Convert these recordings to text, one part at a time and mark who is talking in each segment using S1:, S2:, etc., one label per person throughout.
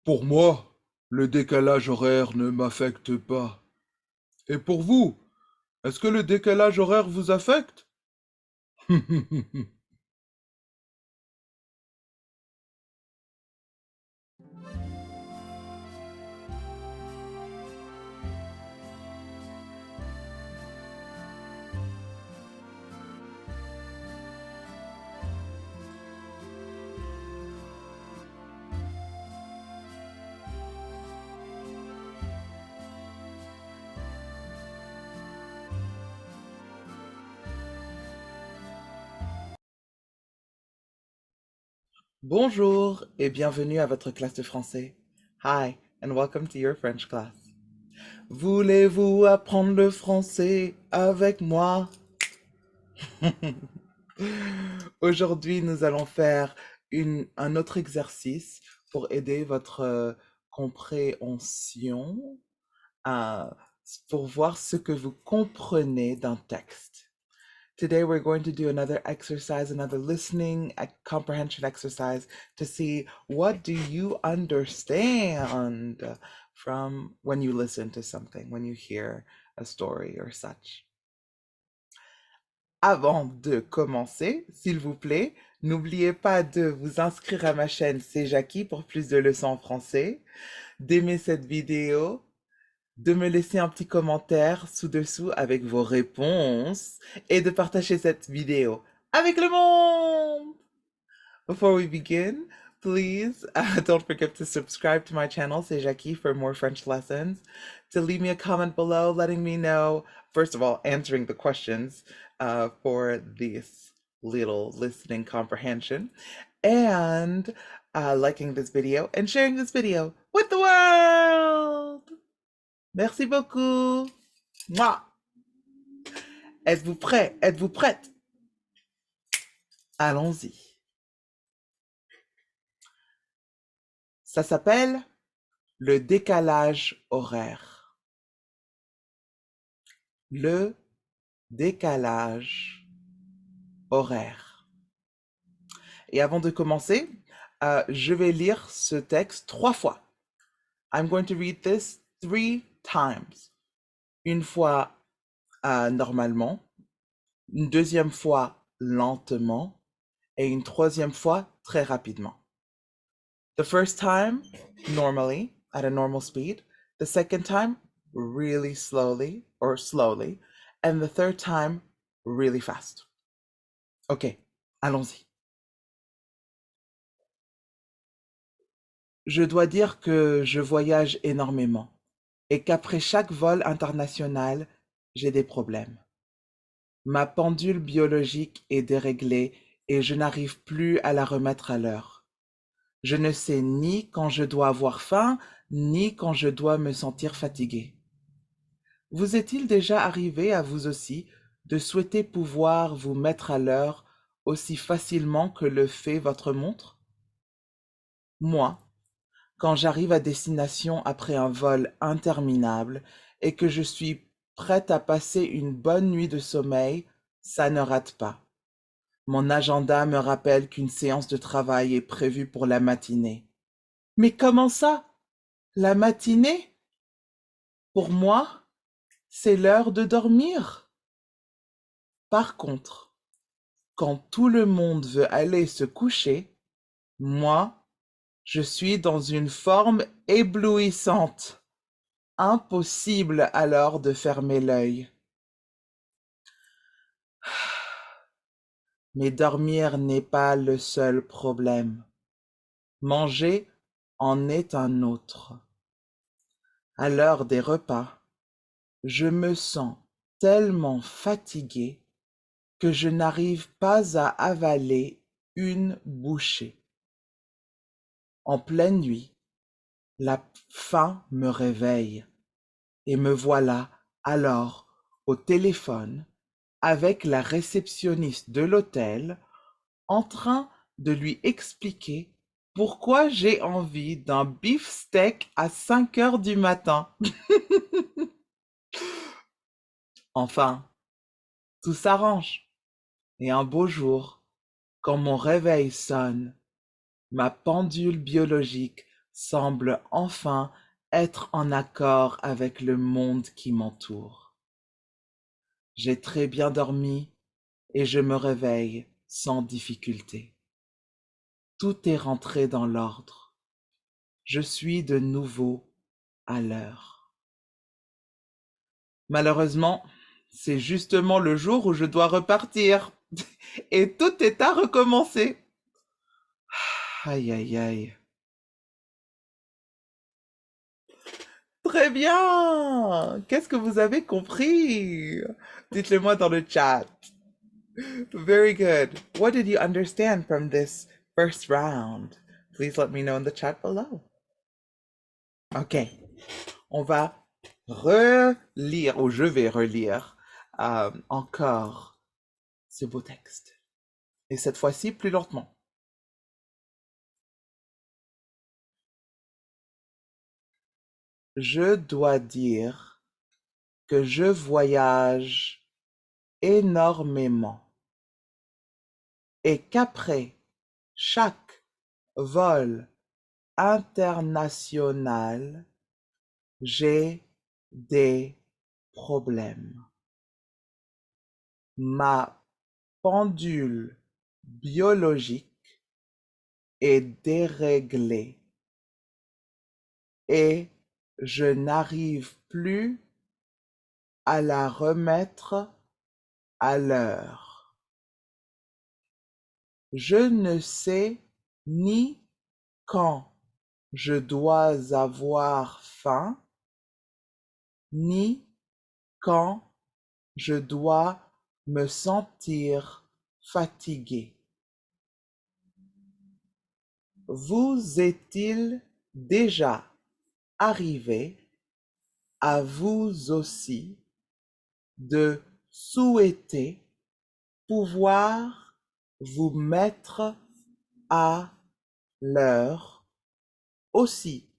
S1: Pour moi, le décalage horaire ne m'affecte pas. Et pour vous, est-ce que le décalage horaire vous affecte?
S2: Bonjour et bienvenue à votre classe de français. Hi and welcome to your French class. Voulez-vous apprendre le français avec moi? Aujourd'hui, nous allons faire un autre exercice pour aider votre compréhension, euh, pour voir ce que vous comprenez d'un texte. Today, we're going to do another exercise, another listening comprehension exercise to see what do you understand from when you listen to something, when you hear a story or such. Avant de commencer, s'il vous plaît, n'oubliez pas de vous inscrire à ma chaîne C'est Jackie pour plus de leçons en français, d'aimer cette vidéo, de me laisser un petit commentaire sous-dessous avec vos réponses et de partager cette vidéo avec le monde. Before we begin, please don't forget to subscribe to my channel, C'est Jackie, for more French lessons, to leave me a comment below letting me know, first of all, answering the questions for this little listening comprehension, and liking this video and sharing this video with the world. Merci beaucoup. Moi. Êtes-vous prêt? Êtes-vous prête? Allons-y. Ça s'appelle le décalage horaire. Le décalage horaire. Et avant de commencer, je vais lire ce texte 3 fois. I'm going to read this 3 times. Une fois normalement, une deuxième fois lentement et une troisième fois très rapidement. The first time, normally, at a normal speed. The second time, really slowly or slowly. And the third time, really fast. Ok, allons-y. Je dois dire que je voyage énormément et qu'après chaque vol international, j'ai des problèmes. Ma pendule biologique est déréglée et je n'arrive plus à la remettre à l'heure. Je ne sais ni quand je dois avoir faim, ni quand je dois me sentir fatigué. Vous est-il déjà arrivé à vous aussi de souhaiter pouvoir vous mettre à l'heure aussi facilement que le fait votre montre? Moi, quand j'arrive à destination après un vol interminable et que je suis prête à passer une bonne nuit de sommeil, ça ne rate pas. Mon agenda me rappelle qu'une séance de travail est prévue pour la matinée. Mais comment ça? La matinée? Pour moi, c'est l'heure de dormir. Par contre, quand tout le monde veut aller se coucher, moi, je suis dans une forme éblouissante. Impossible alors de fermer l'œil. Mais dormir n'est pas le seul problème. Manger en est un autre. À l'heure des repas, je me sens tellement fatigué que je n'arrive pas à avaler une bouchée. En pleine nuit, la faim me réveille et me voilà alors au téléphone avec la réceptionniste de l'hôtel en train de lui expliquer pourquoi j'ai envie d'un beefsteak à 5 heures du matin. Enfin, tout s'arrange. Et un beau jour, quand mon réveil sonne, ma pendule biologique semble enfin être en accord avec le monde qui m'entoure. J'ai très bien dormi et je me réveille sans difficulté. Tout est rentré dans l'ordre. Je suis de nouveau à l'heure. Malheureusement, c'est justement le jour où je dois repartir et tout est à recommencer. Aïe, aïe, aïe. Très bien. Qu'est-ce que vous avez compris? Dites-le moi dans le chat. Very good. What did you understand from this first round? Please let me know in the chat below. Ok. On va relire, ou je vais relire encore ce beau texte. Et cette fois-ci, plus lentement. Je dois dire que je voyage énormément et qu'après chaque vol international, j'ai des problèmes. Ma pendule biologique est déréglée et je n'arrive plus à la remettre à l'heure. Je ne sais ni quand je dois avoir faim, ni quand je dois me sentir fatigué. Vous est-il déjà arrivé à vous aussi de souhaiter pouvoir vous mettre à l'heure aussi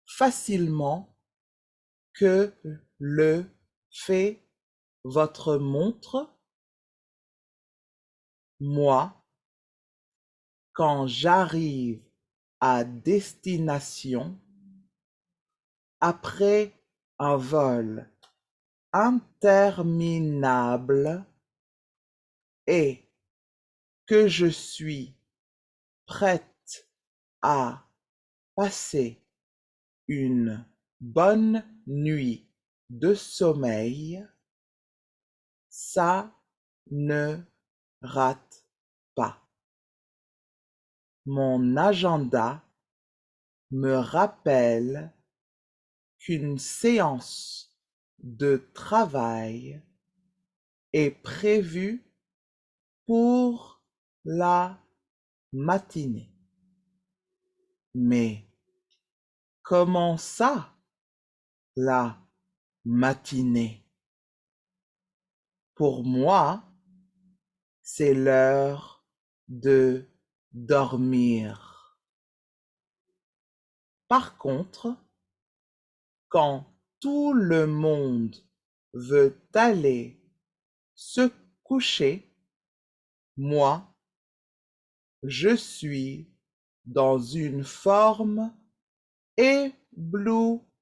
S2: facilement que le fait votre montre? Moi, quand j'arrive à destination, après un vol interminable et que je suis prête à passer une bonne nuit de sommeil, ça ne rate pas. Mon agenda me rappelle qu'une séance de travail est prévue pour la matinée. Mais comment ça, la matinée? Pour moi, c'est l'heure de dormir. Par contre, quand tout le monde veut aller se coucher, moi, je suis dans une forme éblouissante.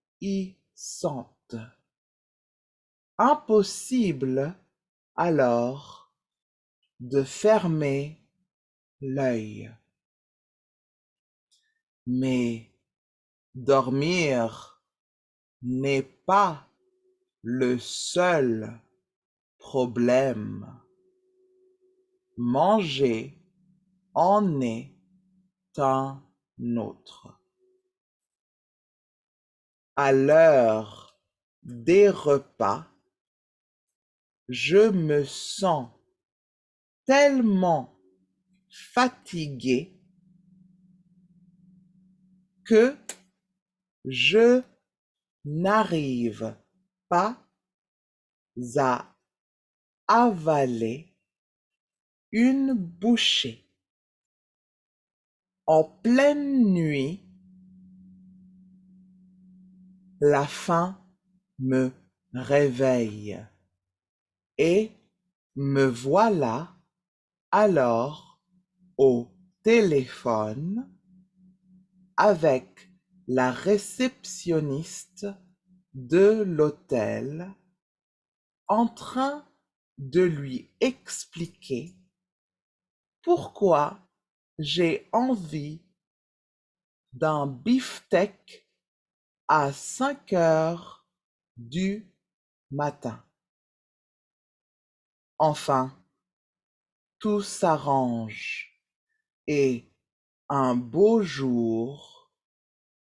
S2: Impossible alors de fermer l'œil. Mais dormir n'est pas le seul problème. Manger en est un autre. À l'heure des repas, je me sens tellement fatigué que je n'arrive pas à avaler une bouchée. En pleine nuit, la faim me réveille et me voilà alors au téléphone avec la réceptionniste de l'hôtel en train de lui expliquer pourquoi j'ai envie d'un beefsteak à 5 heures du matin. Enfin, tout s'arrange et un beau jour,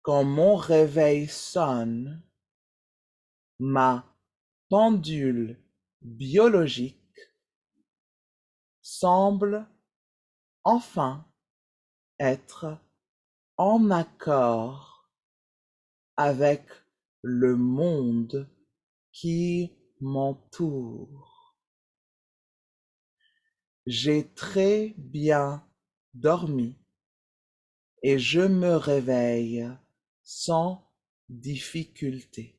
S2: quand mon réveil sonne, ma pendule biologique semble enfin être en accord avec le monde qui m'entoure. J'ai très bien dormi et je me réveille sans difficulté.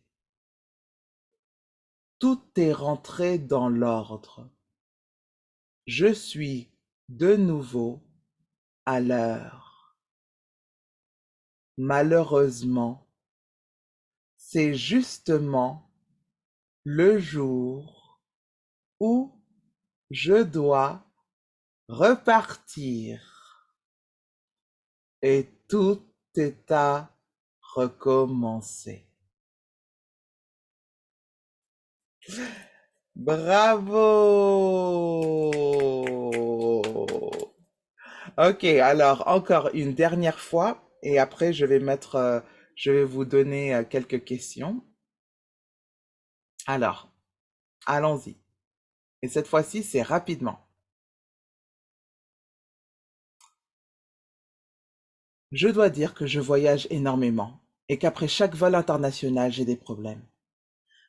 S2: Tout est rentré dans l'ordre. Je suis de nouveau à l'heure. Malheureusement, c'est justement le jour où je dois repartir et tout est à recommencer. Bravo! Ok, alors encore une dernière fois et après je vais vous donner quelques questions. Alors, allons-y. Et cette fois-ci, c'est rapidement. Je dois dire que je voyage énormément et qu'après chaque vol international, j'ai des problèmes.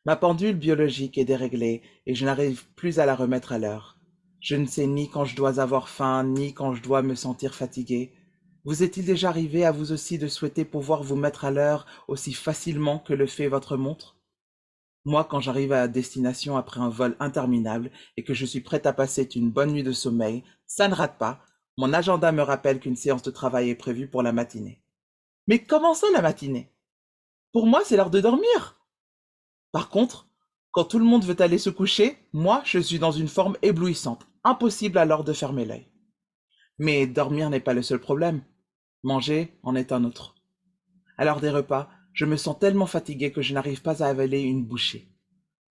S2: Ma pendule biologique est déréglée et je n'arrive plus à la remettre à l'heure. Je ne sais ni quand je dois avoir faim, ni quand je dois me sentir fatigué. Vous est-il déjà arrivé à vous aussi de souhaiter pouvoir vous mettre à l'heure aussi facilement que le fait votre montre? Moi, quand j'arrive à destination après un vol interminable et que je suis prête à passer une bonne nuit de sommeil, ça ne rate pas. Mon agenda me rappelle qu'une séance de travail est prévue pour la matinée. Mais comment ça, la matinée? Pour moi, c'est l'heure de dormir. Par contre, quand tout le monde veut aller se coucher, moi, je suis dans une forme éblouissante. Impossible alors de fermer l'œil. Mais dormir n'est pas le seul problème. Manger en est un autre. À l'heure des repas, je me sens tellement fatigué que je n'arrive pas à avaler une bouchée.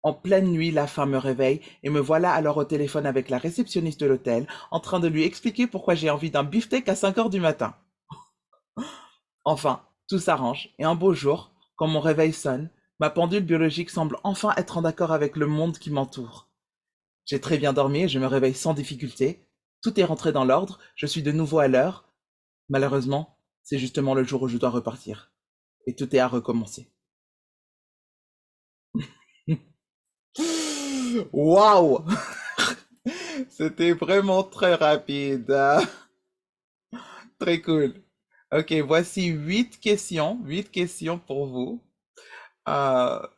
S2: En pleine nuit, la faim me réveille et me voilà alors au téléphone avec la réceptionniste de l'hôtel, en train de lui expliquer pourquoi j'ai envie d'un beefsteak à 5 heures du matin. Enfin, tout s'arrange et un beau jour, quand mon réveil sonne, ma pendule biologique semble enfin être en accord avec le monde qui m'entoure. J'ai très bien dormi et je me réveille sans difficulté. Tout est rentré dans l'ordre, je suis de nouveau à l'heure. Malheureusement, c'est justement le jour où je dois repartir. Et tout est à recommencer. Waouh! C'était vraiment très rapide. Très cool. Ok, voici 8 questions pour vous.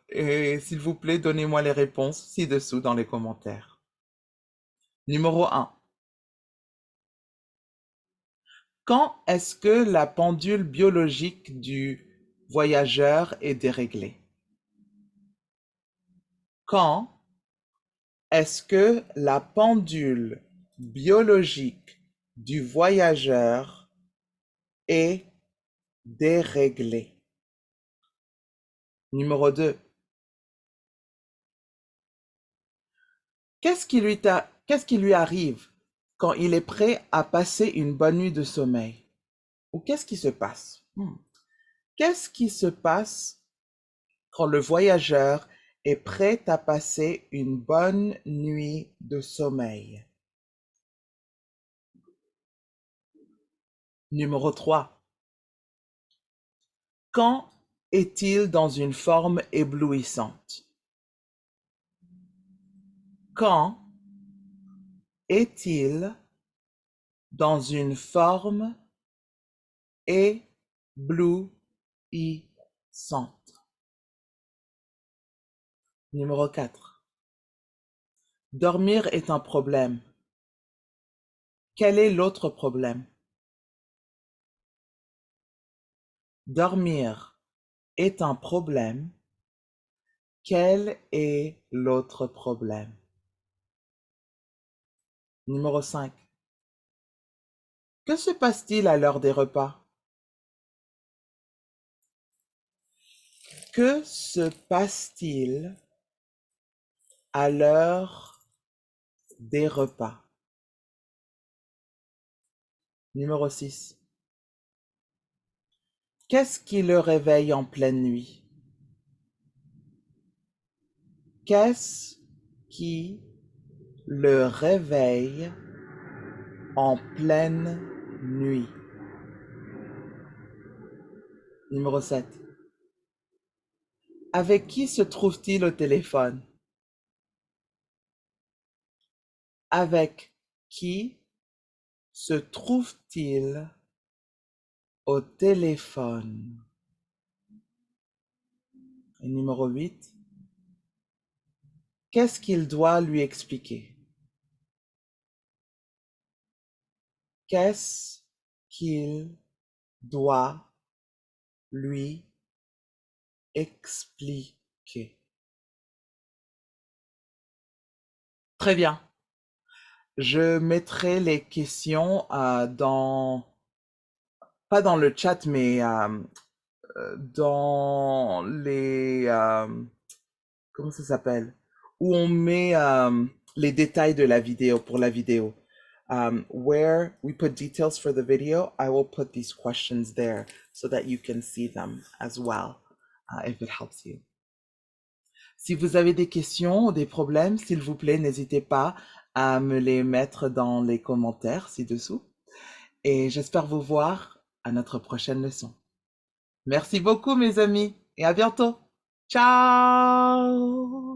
S2: Et s'il vous plaît, donnez-moi les réponses ci-dessous dans les commentaires. Numéro 1. Quand est-ce que la pendule biologique du voyageur est déréglée? Quand est-ce que la pendule biologique du voyageur est déréglée? Numéro 2. Qu'est-ce qui lui arrive quand il est prêt à passer une bonne nuit de sommeil? Ou qu'est-ce qui se passe? Qu'est-ce qui se passe quand le voyageur est prêt à passer une bonne nuit de sommeil? Numéro 3. Quand est-il dans une forme éblouissante? Quand est-il dans une forme éblouissante? Numéro 4. Dormir est un problème. Quel est l'autre problème? Dormir est un problème. Quel est l'autre problème? Numéro 5. Que se passe-t-il à l'heure des repas? Que se passe-t-il à l'heure des repas? Numéro 6. Qu'est-ce qui le réveille en pleine nuit? Qu'est-ce qui le réveille en pleine nuit? Numéro 7. Avec qui se trouve-t-il au téléphone? Avec qui se trouve-t-il au téléphone? Et numéro 8. Qu'est-ce qu'il doit lui expliquer? Qu'est-ce qu'il doit lui expliquer? Très bien. Je mettrai les questions pas dans le chat, mais dans comment ça s'appelle? Où on met les détails de la vidéo pour la vidéo. Where we put details for the video, I will put these questions there so that you can see them as well, if it helps you. Si vous avez des questions ou des problèmes, s'il vous plaît, n'hésitez pas à me les mettre dans les commentaires ci-dessous. Et j'espère vous voir à notre prochaine leçon. Merci beaucoup, mes amis, et à bientôt. Ciao!